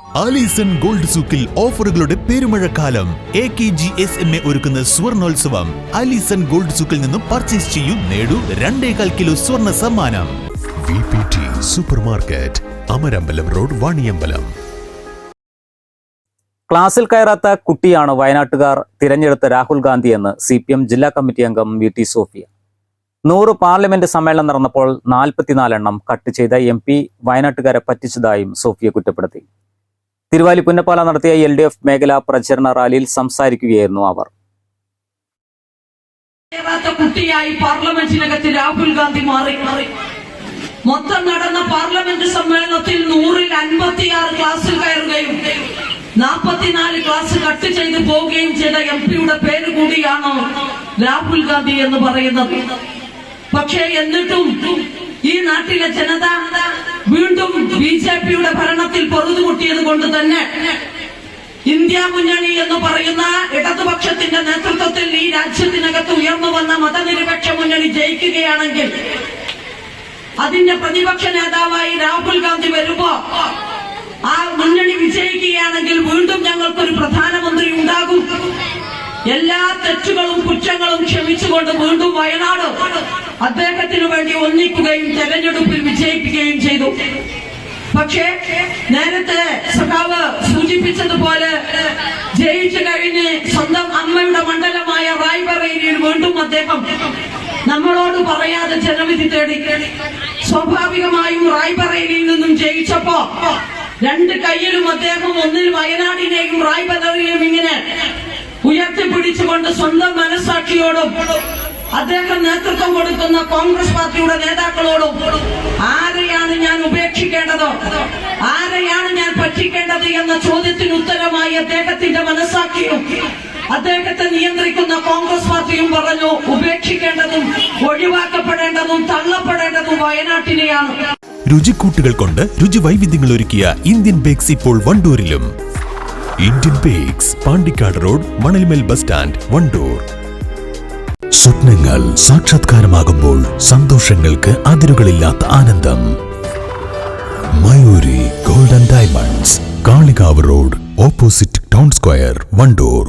Alison gold സൂക്കിൽ ഓഫറുകളുടെ പെരുമഴക്കാലം. AKGSMA ഒരുക്കുന്ന സ്വർണോത്സവം. ആലീസൺ ഗോൾഡ് സൂക്കിൽ നിന്നും പർച്ചേസ് ചെയ്യൂ, നേടൂ 2.25 കിലോ സ്വർണ്ണ സമ്മാനം. VPT super market, Amarambalam road, Vaniyambalam. ക്ലാസിൽ കയറാത്ത കുട്ടിയാണ് വയനാട്ടുകാർ തിരഞ്ഞെടുത്ത രാഹുൽ ഗാന്ധി എന്ന് CPM ജില്ലാ കമ്മിറ്റി അംഗം VT സോഫിയ. 100 പാർലമെന്റ് സമ്മേളനം നടന്നപ്പോൾ 44 എണ്ണം കട്ട് ചെയ്ത MP വയനാട്ടുകാരെ പറ്റിച്ചതായും സോഫിയ കുറ്റപ്പെടുത്തി. തിരുവാലി പുന്നപ്പാല നടത്തിയ LDF മേഖലാ പ്രചരണ റാലിയിൽ സംസാരിക്കുകയായിരുന്നു അവർ. കുട്ടിയായി പാർലമെന്റിനകത്ത് രാഹുൽ ഗാന്ധി മാറി. മൊത്തം നടന്ന പാർലമെന്റ് സമ്മേളനത്തിൽ 100-ൽ 56 ക്ലാസ്സിൽ കയറുകയും 44 ക്ലാസ് കട്ട് ചെയ്ത് പോവുകയും ചെയ്ത MP-യുടെ പേര് കൂടിയാണ് രാഹുൽ ഗാന്ധി എന്ന് പറയുന്നത്. പക്ഷേ എന്നിട്ടും ഈ നാട്ടിലെ ജനത വീണ്ടും BJP-യുടെ ഭരണത്തിൽ പൊറുതുമുട്ടിയത് കൊണ്ട് തന്നെ ഇന്ത്യ മുന്നണി എന്ന് പറയുന്ന ഇടതുപക്ഷത്തിന്റെ നേതൃത്വത്തിൽ ഈ രാജ്യത്തിനകത്ത് ഉയർന്നു വന്ന മതനിരപേക്ഷ മുന്നണി ജയിക്കുകയാണെങ്കിൽ, അതിന്റെ പ്രതിപക്ഷ നേതാവായി രാഹുൽ ഗാന്ധി വരുമ്പോ ആ മുന്നണി വിജയിക്കുകയാണെങ്കിൽ വീണ്ടും ഞങ്ങൾക്കൊരു പ്രധാനമന്ത്രി ഉണ്ടാകും. എല്ലാ തെറ്റുകളും കുറ്റങ്ങളും ക്ഷമിച്ചുകൊണ്ട് വീണ്ടും വയനാട് അദ്ദേഹത്തിനു വേണ്ടി ഒന്നിക്കുകയും തെരഞ്ഞെടുപ്പിൽ വിജയിപ്പിക്കുകയും ചെയ്തു. പക്ഷേ നേരത്തെ സഖാവ് സൂചിപ്പിച്ചതുപോലെ ജയിച്ചു കഴിഞ്ഞ് സ്വന്തം അമ്മയുടെ മണ്ഡലമായ റായ്ബറേലിയിൽ വീണ്ടും അദ്ദേഹം നമ്മളോട് പറയാതെ ജനവിധി തേടി. സ്വാഭാവികമായും റായ്ബറേലിയിൽ നിന്നും ജയിച്ചപ്പോ 2 കൈയിലും അദ്ദേഹം ഒന്നിൽ വയനാടിനെയും റായ്ബറേലിയും ഇങ്ങനെ ഉയർത്തിപ്പിടിച്ചുകൊണ്ട് സ്വന്തം മനസാക്ഷിയോടും അദ്ദേഹം നേതൃത്വം കൊടുക്കുന്ന കോൺഗ്രസ് പാർട്ടിയുടെ നേതാക്കളോടും ആരെയാണ് ഞാൻ ഉപേക്ഷിക്കേണ്ടത്, ആരെയാണ് ഞാൻ പറ്റിക്കേണ്ടത് എന്ന ചോദ്യത്തിന് ഉത്തരമായി അദ്ദേഹത്തിന്റെ മനസാക്ഷിയും അദ്ദേഹത്തെ നിയന്ത്രിക്കുന്ന കോൺഗ്രസ് പാർട്ടിയും പറഞ്ഞു, ഉപേക്ഷിക്കേണ്ടതും ഒഴിവാക്കപ്പെടേണ്ടതും തള്ളപ്പെടേണ്ടതും വയനാട്ടിനെയാണ്. രുചിക്കൂട്ടുകൾ കൊണ്ട് രുചി വൈവിധ്യങ്ങൾ ഒരുക്കിയ ഇന്ത്യൻ ബേക്സ് ഇപ്പോൾ വണ്ടൂരിലും. Indian bakes, Pandikkad road, Manalmel bus stand, Wandoor. സ്വപ്നങ്ങൾ സാക്ഷാത്കാരമാകുമ്പോൾ സന്തോഷങ്ങൾക്ക് അതിരുകളില്ലാത്ത ആനന്ദം. Mayuri gold and diamonds, Kalikavu road, opposite town square, Wandoor.